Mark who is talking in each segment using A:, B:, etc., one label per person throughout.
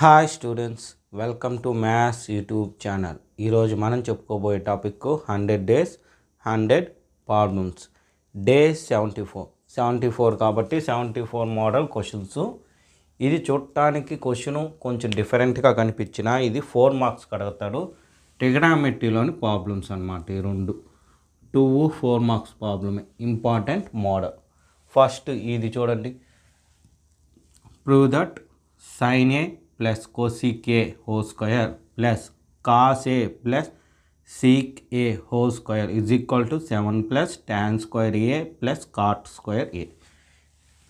A: Hi students, welcome to maths YouTube channel. ఈరోజు మనం చెప్పుకోబోయే టాపిక్ 100 డేస్ 100 ప్రాబ్లమ్స్. డే 74 కాబట్టి 74 మోడల్ క్వశ్చన్స్. ఇది చూడటానికి క్వశ్చన్ కొంచెం డిఫరెంట్గా కనిపించిన ఇది 4 మార్క్స్ అడుగుతాడు. ట్రిగనామెట్రీలోని ప్రాబ్లమ్స్ అన్నమాట. ఈ రెండు 4 మార్క్స్ ప్రాబ్లమే, ఇంపార్టెంట్ మోడల్. ఫస్ట్ ఇది చూడండి. Prove that sin A plus cosec A whole square plus cos A plus sec A whole square is equal to 7 plus tan square A plus cot square A.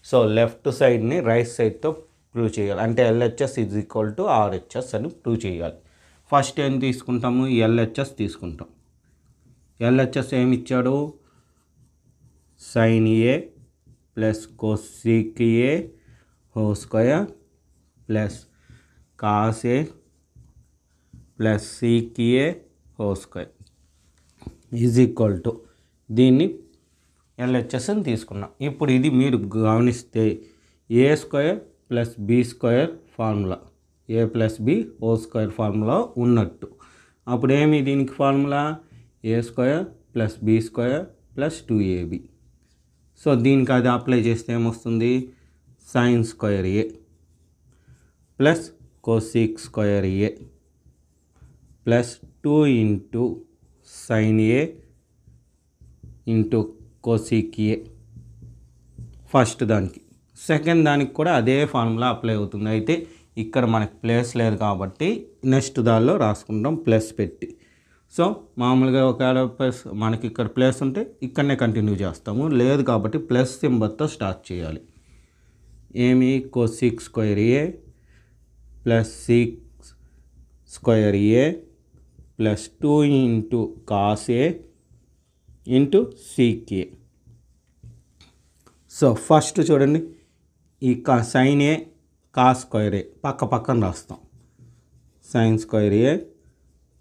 A: So left సైడ్ని right సైడ్తో prove చేయాలి. అంటే LHS is equal to RHS అని prove చేయాలి. First ఏం తీసుకుంటాము? LHS తీసుకుంటాం. LHS ఏమి ఇచ్చాడు? sin A plus cosec A whole square plus cos A plus sec A whole square is equal to దీన్ని LHS అని తీసుకున్నాం. ఇప్పుడు ఇది మీరు గమనిస్తే A square plus B square formula, A plus B whole square formula ఉన్నట్టు. అప్పుడు ఏమి దీనికి formula? A square plus B square plus 2AB. So దీనికి అది అప్లై చేస్తే ఏమొస్తుంది? Sine square A plus cosec square A plus 2 into sin A into cosec A. First దానికి. Second దానికి కూడా అదే ఫార్ములా అప్లై అవుతుంది. అయితే ఇక్కడ మనకి ప్లేస్ లేదు కాబట్టి నెక్స్ట్ దానిలో రాసుకుంటాం ప్లస్ పెట్టి. సో మామూలుగా ఒకవేళ ప్లస్ మనకి ఇక్కడ ప్లేస్ ఉంటే ఇక్కడనే కంటిన్యూ చేస్తాము. లేదు కాబట్టి ప్లస్ సింబల్తో స్టార్ట్ చేయాలి. ఏమి? cosec square A plus sec square A plus 2 into cos A into sec A. So first చూడండి, ఈ sin A cos square A పక్క పక్కన రాస్తాం. sin square A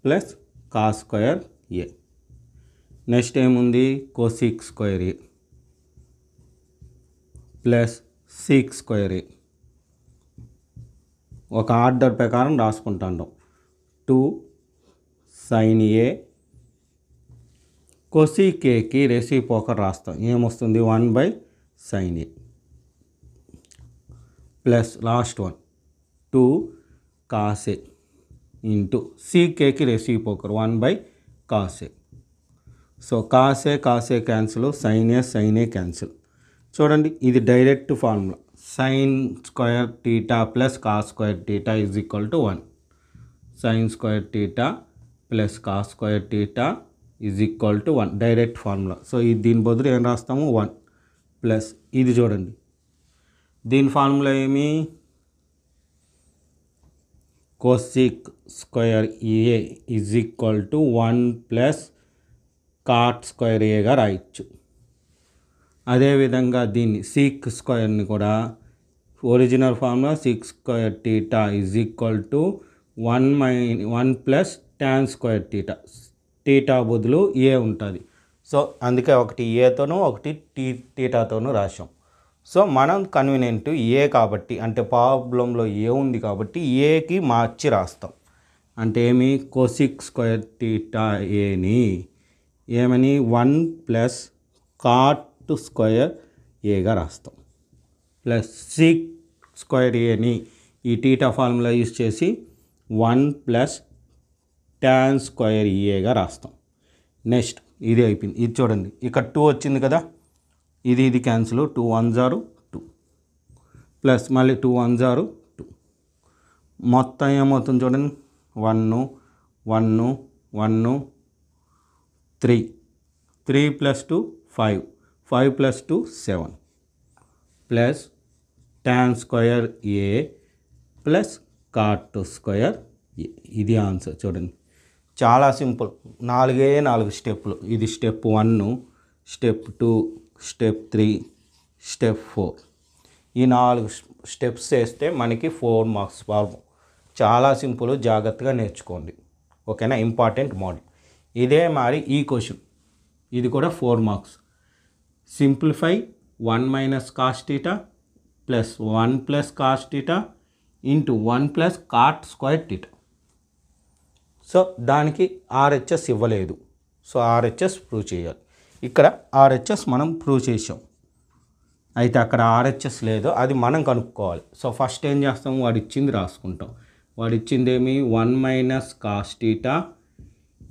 A: plus cos square A. Next ఏముంది? cosec square A plus sec square A. ఒక order ప్రకారం రాసుకుంటాం. 2 sin A cosec Aకి రెసిప్రోకల్ రాస్తాం. ఏమొస్తుంది? 1/sin A plus last one 2 cos A into sec Aకి reciprocal 1/cos A. So cos A cancel, sin A cancel. చూడండి, ఇది direct formula. sin square theta plus cos square theta is equal to 1. sin square theta plus cos square theta is equal to 1. Direct formula. So ఇది దీని బదులు ఏం రాస్తాము? 1 plus ఇది చూడండి, దీని ఫార్ములా ఏమి? cosec square A is equal to 1 plus cot square Aగా రాయొచ్చు. అదేవిధంగా దీన్ని sec స్క్వేర్ని కూడా original formula sec square theta is equal to 1 plus tan square theta. Theta బదులు ఏ ఉంటుంది. సో అందుకే ఒకటి ఏతోనూ ఒకటి టీటాతోనూ రాసాం. సో మనం కన్వీనియంట్ ఏ కాబట్టి, అంటే ప్రాబ్లంలో ఏ ఉంది కాబట్టి ఏకి మార్చి రాస్తాం. అంటే ఏమి? cosec square theta ఏని ఏమని 1 ప్లస్ cot స్క్వేర్ ఏగా రాస్తాం. ప్లస్ sec స్క్వేర్ ఏని ఈ టీటా ఫార్ములా యూజ్ చేసి 1 ప్లస్ tan స్క్వేర్ ఏగా రాస్తాం. నెక్స్ట్ ఇది అయిపోయింది. ఇది చూడండి, ఇక్కడ 2 వచ్చింది కదా, ఇది క్యాన్సిల్. 2 1s are 2 ప్లస్ మళ్ళీ 2 1s are 2. మొత్తం ఏమవుతుంది చూడండి? 1 1 1 3 plus 2 5 plus 2 7 plus tan square A plus cot square A. ఇది ఆన్సర్. చూడండి, చాలా సింపుల్. 4 స్టెప్పులు. ఇది స్టెప్ 1, స్టెప్ 2, స్టెప్ 3, స్టెప్ 4. ఈ 4 స్టెప్స్ వేస్తే మనకి 4 మార్క్స్ ప్రాబ్లం. చాలా సింపుల్, జాగ్రత్తగా నేర్చుకోండి. ఓకేనా? Important model. ఇదే మరి ఈ క్వశ్చన్, ఇది కూడా 4 marks. Simplify 1 minus cos theta plus 1 plus cos theta into 1 plus cot square theta. So దానికి ఆర్హెచ్ఎస్ ఇవ్వలేదు, సో ఆర్హెచ్ఎస్ ప్రూవ్ చేయాలి. ఇక్కడ ఆర్హెచ్ఎస్ మనం ప్రూవ్ చేసాం, అయితే అక్కడ ఆర్హెచ్ఎస్ లేదు, అది మనం కనుక్కోవాలి. సో ఫస్ట్ ఏం చేస్తాం, వాడు ఇచ్చింది రాసుకుంటాం. వాడు ఇచ్చింది ఏమి, 1 minus cos theta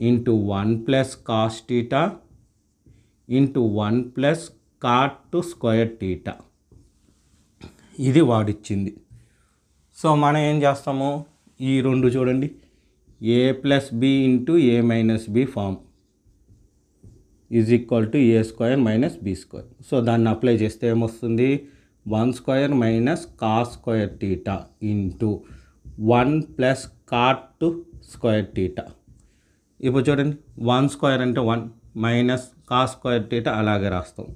A: into 1 plus cos theta into 1 plus cot square theta, ఇది వాడిచ్చింది. సో మనం ఏం చేస్తాము, ఈ రెండు చూడండి, A plus B into A minus B form is equal to A square minus B square. So దాన్ని అప్లై చేస్తే ఏమొస్తుంది, 1 square minus cos square theta into 1 plus cot square theta. ఇప్పుడు చూడండి, 1 స్క్వేర్ అంటే 1 మైనస్ కాస్ స్క్వేర్ టీటా అలాగే రాస్తాం.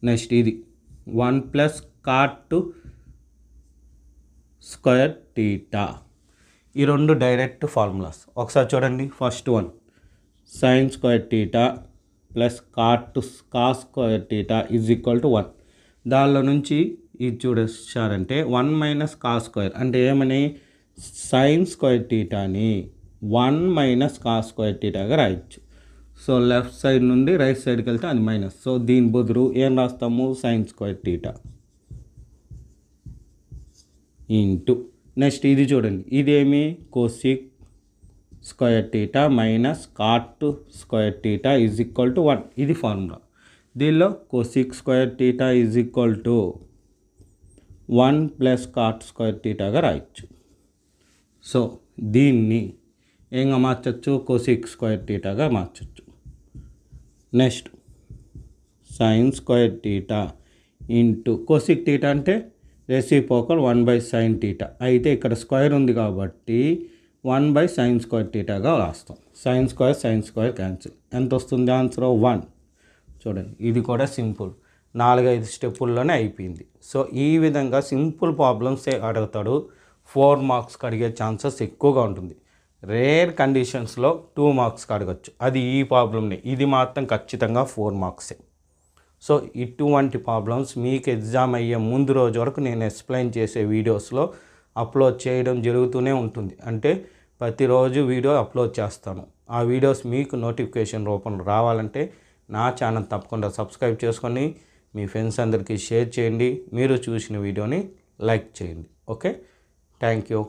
A: Next ఇది 1 plus cot square theta. ఈ రెండు డైరెక్ట్ ఫార్ములాస్. ఒకసారి చూడండి, first one sine square theta plus cos square theta is equal to 1. దానిలో నుంచి ఇది చూడొచ్చారంటే 1 మైనస్ కాస్ స్క్వేర్ అంటే ఏమని, సైన్ స్క్వేర్ టీటాని 1 మైనస్ కాస్ స్క్వేర్ టీటాగా రాయొచ్చు. సో లెఫ్ట్ సైడ్ నుండి రైట్ సైడ్కి వెళ్తే అది మైనస్. సో దీని బదులు ఏం రాస్తాము, sine square theta into next ఇది చూడండి, ఇదేమి cosec square theta minus cot square theta is equal to 1. ఇది ఫార్ములా. దీనిలో cosec square theta is equal to 1 plus cot square టీటాగా రాయొచ్చు. సో దీన్ని ఏంగా మార్చచ్చు, కోసిక్ స్క్వేర్ టీటాగా మార్చచ్చు. Next sign square theta into cosec theta అంటే రెసిప్రోకల్ 1/sin టీటా, అయితే ఇక్కడ స్క్వేర్ ఉంది కాబట్టి 1/sin స్క్వేర్ టీటాగా రాస్తాం. సైన్ స్క్వేర్ క్యాన్సిల్, ఎంత వస్తుంది ఆన్సర్, 1. చూడండి ఇది కూడా సింపుల్, 4-5 స్టెప్పుల్లోనే అయిపోయింది. సో ఈ విధంగా సింపుల్ ప్రాబ్లమ్సే అడుగుతాడు, 4 మార్క్స్కి అడిగే ఛాన్సెస్ ఎక్కువగా ఉంటుంది. రేర్ కండిషన్స్లో 2 మార్క్స్కి అడగచ్చు, అది ఈ ప్రాబ్లమ్ని. ఇది మాత్రం ఖచ్చితంగా 4 మార్క్సే. సో ఇటువంటి ప్రాబ్లమ్స్ మీకు ఎగ్జామ్ అయ్యే ముందు రోజు వరకు నేను ఎక్స్ప్లెయిన్ చేసే వీడియోస్లో అప్లోడ్ చేయడం జరుగుతూనే ఉంటుంది. అంటే ప్రతిరోజు వీడియో అప్లోడ్ చేస్తాను. ఆ వీడియోస్ మీకు నోటిఫికేషన్ రూపంలో రావాలంటే నా ఛానల్ తప్పకుండా సబ్స్క్రైబ్ చేసుకొని మీ ఫ్రెండ్స్ అందరికీ షేర్ చేయండి. మీరు చూసిన వీడియోని లైక్ చేయండి. Okay, thank you.